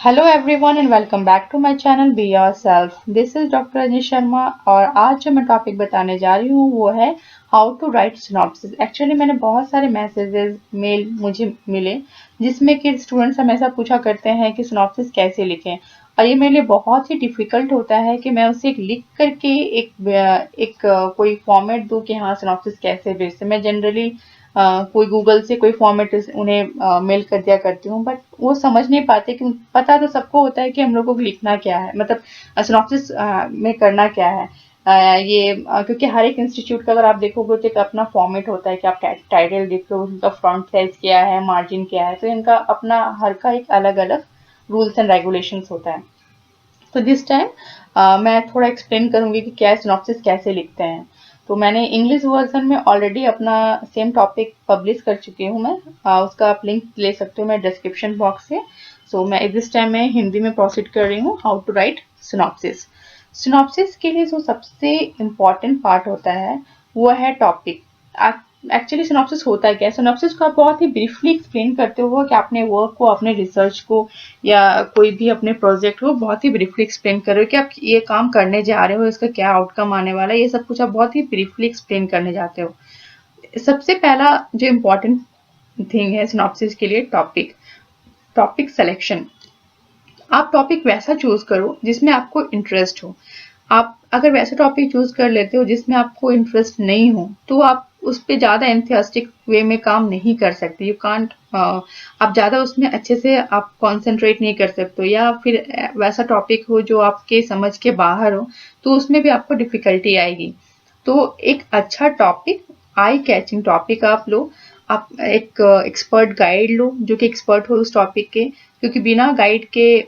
Hello everyone and welcome back to my channel be yourself. This is doctor Rajneesh Sharma और आज जो मैं topic बताने जा रही हूँ वो है how to write synopsis. Actually मैंने बहुत सारे मैसेजेस मेल मुझे मिले जिसमें कि स्टूडेंट्स हमेशा पूछा करते हैं कि सिनॉप्सिस कैसे लिखें, और ये मेरे लिए बहुत ही डिफिकल्ट होता है कि मैं उसे एक लिख करके एक कोई फॉर्मेट दूं कि हाँ सिनॉप्सिस कैसे भेजते। मैं जनरली कोई गूगल से कोई फॉर्मेट उन्हें मेल कर दिया करती हूँ, बट वो समझ नहीं पाते कि पता तो सबको होता है कि हम लोग को लिखना क्या है, मतलब सिनॉप्सिस में करना क्या है। क्योंकि हर एक इंस्टीट्यूट का अगर आप देखोगे तो एक अपना फॉर्मेट होता है कि आप टाइटल लिख लो, उनका फ्रंट साइज क्या है, मार्जिन क्या है, तो इनका अपना हर का एक अलग अलग रूल्स एंड रेगुलेशंस होता है। तो दिस टाइम मैं थोड़ा एक्सप्लेन करूंगी कि क्या सिनॉप्सिस कैसे लिखते हैं। तो मैंने इंग्लिश वर्जन में ऑलरेडी अपना सेम टॉपिक पब्लिश कर चुकी हूँ मैं। उसका आप लिंक ले सकते हो मैं डिस्क्रिप्शन बॉक्स से। सो मैं दिस टाइम मैं हिंदी में प्रोसीड कर रही हूँ how to write synopsis. Synopsis के लिए जो सबसे इम्पॉर्टेंट पार्ट होता है वो है टॉपिक। एक्चुअली सिनॉप्सिस होता है क्या? सिनॉप्सिस को आप बहुत ही ब्रीफली एक्सप्लेन करते हो कि आपने वर्क को, अपने रिसर्च को या कोई भी अपने प्रोजेक्ट को बहुत ही ब्रीफली एक्सप्लेन कर रहे हो कि आप ये काम करने जा रहे हो, इसका क्या आउटकम आने वाला है, ये सब कुछ आप बहुत ही ब्रीफली एक्सप्लेन करने जाते हो। सबसे पहला जो इम्पोर्टेंट थिंग है सिनॉप्सिस के लिए टॉपिक, टॉपिक सिलेक्शन। आप टॉपिक वैसा चूज करो जिसमें आपको इंटरेस्ट हो। आप अगर वैसा टॉपिक चूज कर लेते हो जिसमें आपको इंटरेस्ट नहीं हो तो आप उस पे ज्यादा एंथुसियास्टिक वे में काम नहीं कर सकते। यू कांट आप ज्यादा उसमें अच्छे से आप कंसंट्रेट नहीं कर सकते हो, या फिर वैसा टॉपिक हो जो आपके समझ के बाहर हो तो उसमें भी आपको डिफिकल्टी आएगी। तो एक अच्छा टॉपिक, आई कैचिंग टॉपिक आप लो। आप एक एक्सपर्ट गाइड लो जो कि एक्सपर्ट हो उस टॉपिक के, क्योंकि बिना गाइड के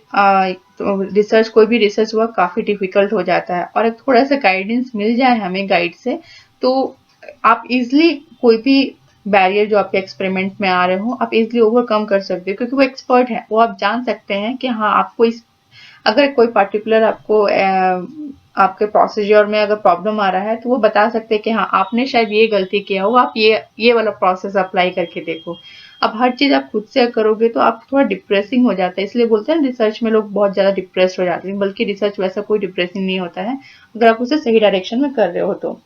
तो रिसर्च, कोई भी रिसर्च वर्क काफी डिफिकल्ट हो जाता है। और थोड़ा सा गाइडेंस मिल जाए हमें गाइड से तो आप इजिली कोई भी बैरियर जो आपके एक्सपेरिमेंट में आ रहे हो आप इजिली ओवरकम कर सकते हो, क्योंकि वो एक्सपर्ट है। वो आप जान सकते हैं कि हाँ आपको इस, अगर कोई पर्टिकुलर आपको आपके प्रोसीजर में अगर प्रॉब्लम आ रहा है तो वो बता सकते हैं कि हाँ आपने शायद ये गलती किया हो, आप ये वाला प्रोसेस अप्लाई करके देखो। अब हर चीज आप खुद से करोगे तो आप थोड़ा डिप्रेसिंग हो जाता है, इसलिए बोलते हैं रिसर्च में लोग बहुत ज्यादा डिप्रेस हो जाते हैं, बल्कि रिसर्च वैसा कोई डिप्रेसिंग नहीं होता है अगर आप उसे सही डायरेक्शन में कर रहे हो तो।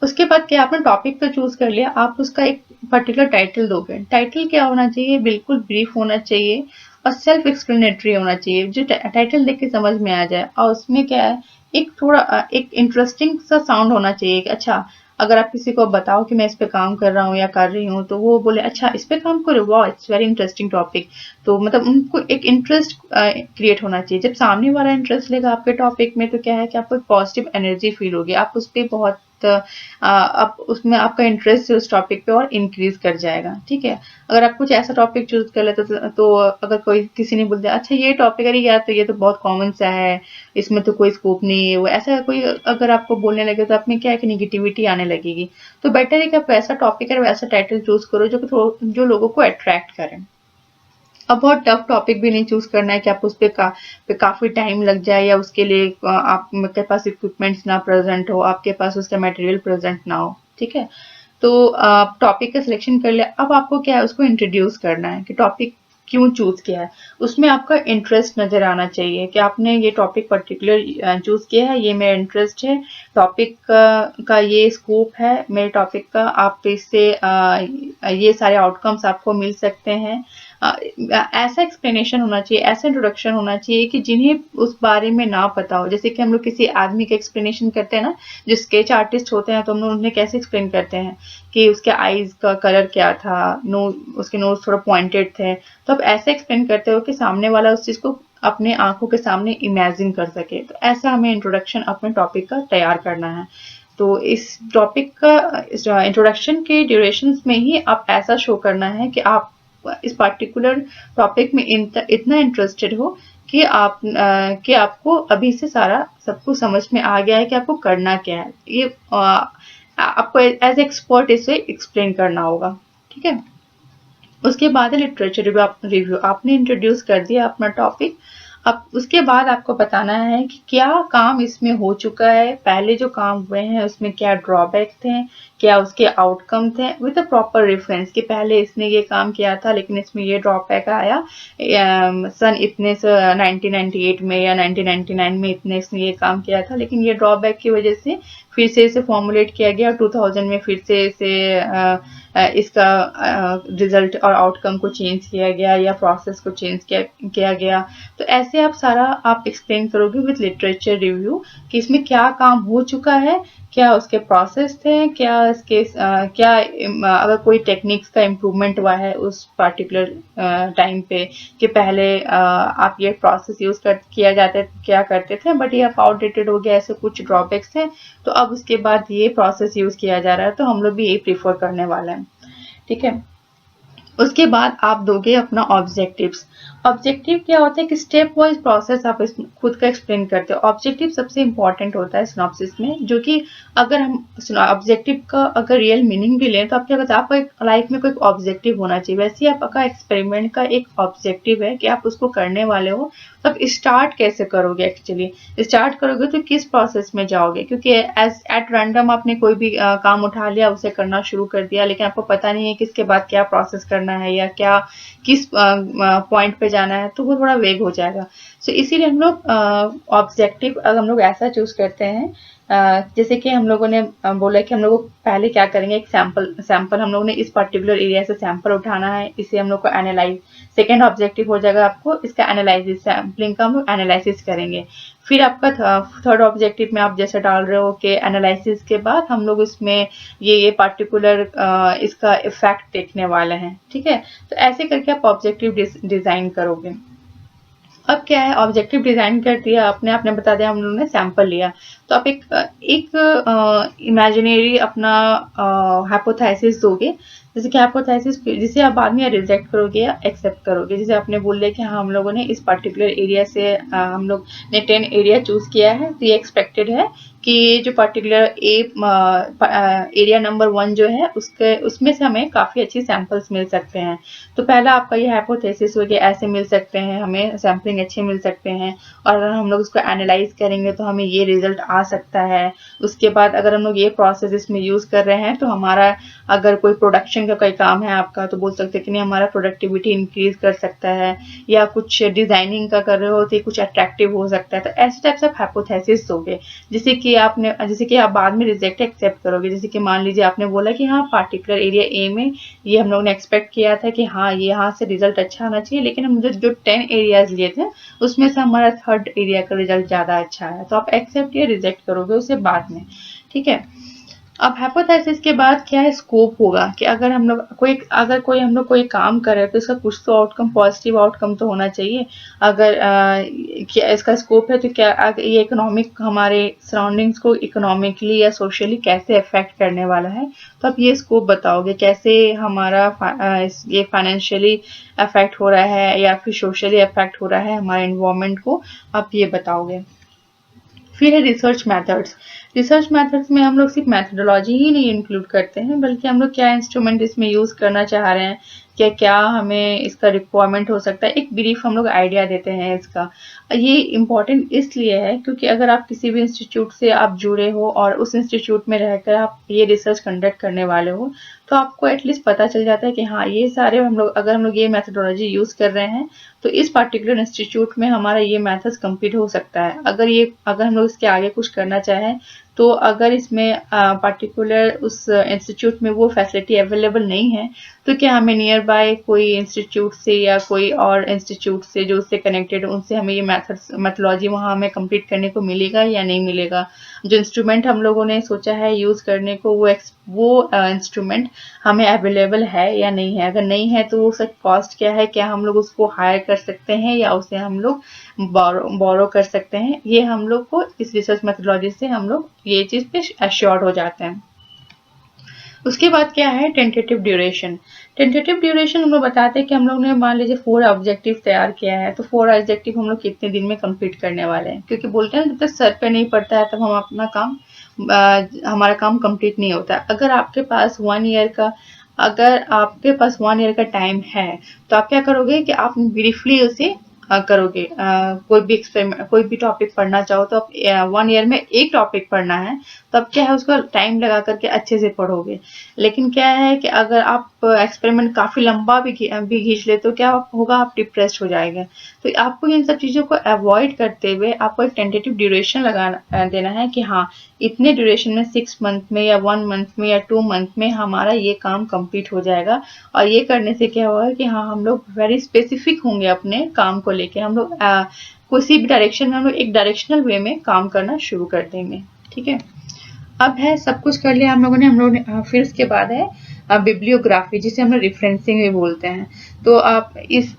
उसके बाद क्या, आपने टॉपिक तो चूज कर लिया, आप उसका एक पर्टिकुलर टाइटल दोगे। टाइटल क्या होना चाहिए? बिल्कुल ब्रीफ होना चाहिए और सेल्फ एक्सप्लेनेटरी होना चाहिए, जो टाइटल देख के समझ में आ जाए। और उसमें क्या है, एक थोड़ा एक इंटरेस्टिंग सा साउंड होना चाहिए कि अच्छा, अगर आप किसी को बताओ कि मैं इस पे काम कर रहा हूँ या कर रही हूँ तो वो बोले अच्छा इस पे काम करो, वाह इट्स वेरी इंटरेस्टिंग टॉपिक। तो मतलब उनको एक इंटरेस्ट क्रिएट होना चाहिए। जब सामने वाला इंटरेस्ट लेगा आपके टॉपिक में तो क्या है कि आपको पॉजिटिव एनर्जी फील होगी, आप उस पर बहुत आप उसमें आपका इंटरेस्ट उस टॉपिक पे और इंक्रीज कर जाएगा। ठीक है, अगर आप कुछ ऐसा टॉपिक चूज कर लेते तो अगर कोई किसी ने बोल दिया अच्छा ये टॉपिक, अरे यार तो ये तो बहुत कॉमन सा है, इसमें तो कोई स्कोप नहीं है, वो ऐसा कोई अगर आपको बोलने लगे तो आप में क्या है कि निगेटिविटी आने लगेगी। तो बेटर है कि आप वैसा टॉपिक और वैसा टाइटल चूज करो जो लोगों को अट्रैक्ट करे। अब बहुत टफ टॉपिक भी नहीं चूज करना है कि आप उस पे काफी टाइम लग जाए, या उसके लिए आपके पास इक्विपमेंट्स ना प्रेजेंट हो, आपके पास उसका मटेरियल प्रेजेंट ना हो। ठीक है, तो टॉपिक का सिलेक्शन कर लिया। अब आपको क्या है, उसको इंट्रोड्यूस करना है कि टॉपिक क्यों चूज किया है। उसमें आपका इंटरेस्ट नजर आना चाहिए कि आपने ये टॉपिक पर्टिकुलर चूज किया है, ये मेरा इंटरेस्ट है, टॉपिक का ये स्कोप है मेरे टॉपिक का, आप इससे ये सारे आउटकम्स आपको मिल सकते हैं। ऐसा एक्सप्लेनेशन होना चाहिए, ऐसा इंट्रोडक्शन होना चाहिए कि जिन्हें उस बारे में ना पता हो। जैसे कि हम लोग किसी आदमी का एक्सप्लेनेशन करते हैं ना, जो स्केच आर्टिस्ट होते हैं तो हम लोग उन्हें कैसे एक्सप्लेन करते हैं कि उसके आईज का कलर क्या था, उसके नोज थोड़ा पॉइंटेड थे, तो आप ऐसे एक्सप्लेन करते हो कि सामने वाला उस चीज को अपने आंखों के सामने इमेजिन कर सके। तो ऐसा हमें इंट्रोडक्शन अपने टॉपिक का तैयार करना है। तो इस टॉपिक का इंट्रोडक्शन के ड्यूरेशन में ही आप ऐसा शो करना है कि आप इस पर्टिकुलर टॉपिक में इतना इंटरेस्टेड हो कि आपको अभी से सारा सब कुछ समझ में आ गया है कि आपको करना क्या है। ये आपको एज एक्सपर्ट इसे एक्सप्लेन करना होगा। ठीक है, उसके बाद है लिटरेचर रिव्यू। आपने इंट्रोड्यूस कर दिया अपना टॉपिक, अब उसके बाद आपको बताना है कि क्या काम इसमें हो चुका है, पहले जो काम हुए हैं उसमें क्या ड्रॉबैक थे, क्या उसके आउटकम थे, विद अ प्रॉपर रेफरेंस कि पहले इसने ये काम किया था लेकिन इसमें ये ड्रॉबैक आया, सन इतने से 1998 में या 1999 में इतने इसने ये काम किया था, लेकिन ये ड्रॉबैक की वजह से फिर से इसे फॉर्मुलेट किया गया, 2000 में फिर से इसे इसका रिजल्ट और आउटकम को चेंज किया गया या प्रोसेस को चेंज किया गया। तो ऐसे आप सारा आप एक्सप्लेन करोगे विद लिटरेचर रिव्यू कि इसमें क्या काम हो चुका है, क्या उसके प्रोसेस थे, क्या इसके क्या अगर कोई टेक्निक्स का इम्प्रूवमेंट हुआ है उस पर्टिकुलर टाइम पे, कि पहले आप ये प्रोसेस यूज क्या करते थे बट ये अब आउटडेटेड हो गया, ऐसे कुछ ड्रॉबैक्स हैं, तो अब उसके बाद ये प्रोसेस यूज किया जा रहा है, तो हम लोग भी यही प्रीफर करने वाले हैं। ठीक है, उसके बाद आप दोगे अपना ऑब्जेक्टिव्स। ऑब्जेक्टिव क्या होता है कि स्टेप वाइज प्रोसेस आप खुद का एक्सप्लेन करते हो। ऑब्जेक्टिव सबसे इंपॉर्टेंट होता है सिनॉप्सिस में, जो कि अगर हम ऑब्जेक्टिव का अगर रियल मीनिंग भी लें तो आप क्या कहते हैं, आपको एक लाइफ में कोई ऑब्जेक्टिव होना चाहिए। वैसे ही आपका एक्सपेरिमेंट का एक ऑब्जेक्टिव है कि आप उसको करने वाले हो, तो आप स्टार्ट कैसे करोगे, एक्चुअली स्टार्ट करोगे तो किस प्रोसेस में जाओगे, क्योंकि एज एट रैंडम आपने कोई भी काम उठा लिया, उसे करना शुरू कर दिया, लेकिन आपको पता नहीं है कि इसके बाद क्या प्रोसेस करना है या क्या किस पॉइंट पे जाना है, तो वो थोड़ा वेग हो जाएगा। सो इसीलिए हम लोग ऑब्जेक्टिव अगर हम लोग ऐसा चूज करते हैं, जैसे कि हम लोगों ने बोला कि हम लोग पहले क्या करेंगे, एक सैंपल हम लोगों ने इस पर्टिकुलर एरिया से सैंपल उठाना है, इसे हम लोग को एनालाइज, सेकेंड ऑब्जेक्टिव हो जाएगा आपको इसका एनालिसिस, सैम्पलिंग का हम लोग एनालिसिस करेंगे। फिर आपका थर्ड ऑब्जेक्टिव में आप जैसे डाल रहे हो कि एनालिसिस के बाद हम लोग इसमें ये पर्टिकुलर इसका इफेक्ट देखने वाले हैं। ठीक है, तो ऐसे करके आप ऑब्जेक्टिव डिजाइन करोगे। अब क्या है, ऑब्जेक्टिव डिजाइन कर दिया आपने, आपने बता दिया हम लोगों ने सैंपल लिया, तो आप एक इमेजिनरी अपना हाइपोथेसिस दोगे, जैसे कि हाइपोथेसिस जिसे आप बाद में रिजेक्ट करोगे या एक्सेप्ट करोगे। जैसे आपने बोल दिया कि हाँ हम लोगों ने इस पर्टिकुलर एरिया से हम लोग ने 10 एरिया चूज किया है, तो ये एक्सपेक्टेड है कि जो पर्टिकुलर एरिया नंबर 1 जो है उसमें से हमें काफी अच्छी सैंपल्स मिल सकते हैं। तो पहला आपका ये हाइपोथेसिस हो गया, ऐसे मिल सकते हैं, हमें सैम्पलिंग अच्छे मिल सकते हैं, और अगर हम लोग उसको एनालाइज करेंगे तो हमें ये रिजल्ट आ सकता है। उसके बाद अगर हम लोग ये प्रोसेस इसमें यूज कर रहे हैं तो हमारा अगर कोई प्रोडक्शन का कोई काम है आपका, तो बोल सकते हैं कि नहीं हमारा प्रोडक्टिविटी इंक्रीज कर सकता है, या कुछ डिजाइनिंग का कर रहे हो तो कुछ अट्रैक्टिव हो सकता है। तो ऐसे टाइप से आप हाइपोथेसिस दोगे, जैसे कि आप बाद में रिजेक्ट एक्सेप्ट करोगे। जैसे कि मान लीजिए आपने बोला कि हाँ पार्टिकुलर एरिया ए में ये हम लोग ने एक्सपेक्ट किया था कि हाँ ये यहाँ से रिजल्ट अच्छा आना चाहिए, लेकिन हम जो 10 एरियाज लिए थे उसमें से हमारा थर्ड एरिया का रिजल्ट ज्यादा अच्छा है, तो आप एक्सेप्ट या रिजेक्ट करोगे उसे बाद में। ठीक है, अब हाइपोथेसिस के बाद क्या है, स्कोप होगा कि अगर हम लोग कोई काम कर रहे हैं तो इसका कुछ तो आउटकम, पॉजिटिव आउटकम तो होना चाहिए। अगर क्या इसका स्कोप है तो क्या ये इकोनॉमिक हमारे सराउंडिंग्स को इकोनॉमिकली या सोशली कैसे अफेक्ट करने वाला है, तो आप ये स्कोप बताओगे, कैसे हमारा ये फाइनेंशियली अफेक्ट हो रहा है या फिर सोशली अफेक्ट हो रहा है हमारे एनवायरमेंट को, आप ये बताओगे। फिर है रिसर्च मेथड्स। रिसर्च मेथड्स में हम लोग सिर्फ मेथडोलॉजी ही नहीं इंक्लूड करते हैं, बल्कि हम लोग क्या इंस्ट्रूमेंट इसमें यूज करना चाह रहे हैं, क्या हमें इसका रिक्वायरमेंट हो सकता है, एक ब्रीफ हम लोग आइडिया देते हैं इसका। ये इम्पोर्टेंट इसलिए है क्योंकि अगर आप किसी भी इंस्टीट्यूट से आप जुड़े हो और उस इंस्टीट्यूट में रहकर आप ये रिसर्च कंडक्ट करने वाले हो, तो आपको एटलीस्ट पता चल जाता है कि हाँ ये सारे अगर हम लोग ये मेथडोलॉजी यूज कर रहे हैं तो इस पर्टिकुलर इंस्टीट्यूट में हमारा ये मेथड्स कंप्लीट हो सकता है। अगर हम लोग इसके आगे कुछ करना चाहें, तो अगर इसमें पर्टिकुलर उस इंस्टीट्यूट में वो फैसिलिटी अवेलेबल नहीं है, तो क्या हमें नियर बाय कोई इंस्टीट्यूट से या कोई और इंस्टीट्यूट से जो उससे कनेक्टेड, उनसे हमें ये मेथडोलॉजी वहाँ हमें कंप्लीट करने को मिलेगा या नहीं मिलेगा। जो इंस्ट्रूमेंट हम लोगों ने सोचा है यूज करने को, वो इंस्ट्रूमेंट हमें अवेलेबल है या नहीं है। अगर नहीं है तो वो सब कॉस्ट क्या है, क्या हम लोग उसको हायर कर सकते हैं या उसे हम लोग बोरो कर सकते हैं, ये हम लोग को इस रिसर्च मेथडोलॉजी से हम लोग ये चीज पे एश्योर्ड हो जाते हैं। उसके बाद क्या है, टेंटेटिव ड्यूरेशन। टेंटेटिव ड्यूरेशन हम लोग बताते हैं कि हम लोग ने मान लीजिए 4 ऑब्जेक्टिव तैयार किया है, तो 4 ऑब्जेक्टिव हम लोग कितने दिन में कंप्लीट करने वाले हैं, क्योंकि बोलते हैं जब तक सर पे नहीं पड़ता है तब हम अपना काम हमारा काम कंप्लीट नहीं होता। अगर आपके पास 1 ईयर का टाइम है, तो आप क्या करोगे कि आप ब्रीफली उसे करोगे। कोई भी टॉपिक पढ़ना चाहो तो आप 1 ईयर में एक टॉपिक पढ़ना है, तो अब क्या है उसको टाइम लगा करके अच्छे से पढ़ोगे। लेकिन क्या है कि अगर आप एक्सपेरिमेंट काफी लंबा भी खींच ले तो क्या होगा, आप डिप्रेस्ड हो जाएगा। तो आपको इन सब चीजों को अवॉइड करते हुए आपको एक टेंटेटिव ड्यूरेशन देना है कि हाँ, इतने ड्यूरेशन में 6 मंथ में या 1 मंथ में या 2 मंथ में हमारा ये काम कंप्लीट हो जाएगा। और ये करने से क्या होगा कि हाँ, हम लोग वेरी स्पेसिफिक होंगे अपने काम को लेके। हम लोग किसी भी डायरेक्शन में हम लोग एक डायरेक्शनल वे में काम करना शुरू कर देंगे। ठीक है, अब है सब कुछ कर लिया हम लोगों ने फिर उसके बाद है बिब्लियोग्राफी, जिसे हम लोग रिफरेंसिंग भी बोलते हैं। तो आप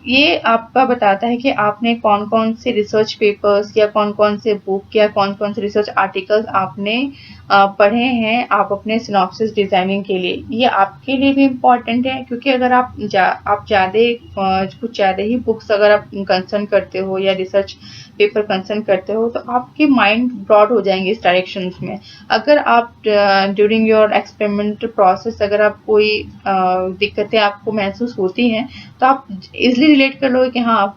ये आपका बताता है कि आपने कौन कौन से रिसर्च पेपर्स या कौन कौन से बुक या कौन कौन से रिसर्च आर्टिकल्स आपने पढ़े हैं आप अपने सिनॉप्सिस डिजाइनिंग के लिए। ये आपके लिए भी इम्पोर्टेंट है, क्योंकि अगर आप कुछ ज़्यादा ही बुक्स अगर आप कंसर्न करते हो या रिसर्च पेपर कंसर्न करते हो तो आपके माइंड ब्रॉड हो जाएंगे इस डायरेक्शन में। अगर आप ड्यूरिंग योर एक्सपेरिमेंट प्रोसेस अगर आप कोई दिक्कतें आपको महसूस होती हैं तो आप इजिली रिलेट कर लोगे कि हाँ,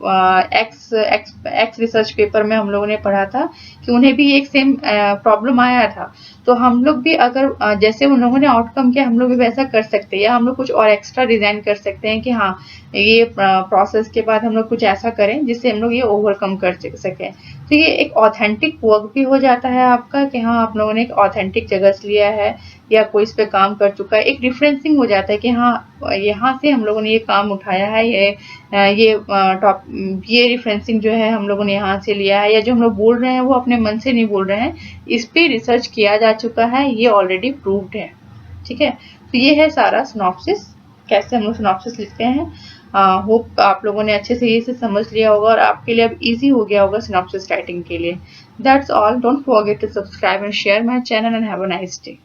एक्स रिसर्च पेपर में हम लोगों ने पढ़ा था कि उन्हें भी एक सेम प्रॉब्लम आया था। तो हम लोग भी अगर जैसे उन लोगों ने आउटकम किया हम लोग भी वैसा कर सकते हैं, या हम लोग कुछ और एक्स्ट्रा डिजाइन कर सकते हैं कि हाँ, ये प्रोसेस के बाद हम लोग कुछ ऐसा करें जिससे हम लोग ये ओवरकम कर सकें। तो ये एक ऑथेंटिक वर्क भी हो जाता है आपका कि हाँ, आप लोगों ने एक ऑथेंटिक जगह से लिया है या कोई इस पे काम कर चुका है। एक रिफरेंसिंग हो जाता है कि हाँ, यहाँ से हम लोगों ने ये काम उठाया है, ये रिफरेंसिंग जो है हम लोगों ने यहाँ से लिया है, या जो हम लोग बोल रहे हैं वो अपने मन से नहीं बोल रहे हैं, इस पे रिसर्च किया जा चुका है, ये ऑलरेडी प्रूव्ड है। ठीक है, तो ये है सारा सिनॉप्सिस, कैसे हम लोग सिनॉप्सिस लिखते हैं। होप आप लोगों ने अच्छे से ये समझ लिया होगा और आपके लिए अब इजी हो गया होगा सिनॉप्सिस राइटिंग के लिए। That's all, don't forget to subscribe and share my channel and have a nice day.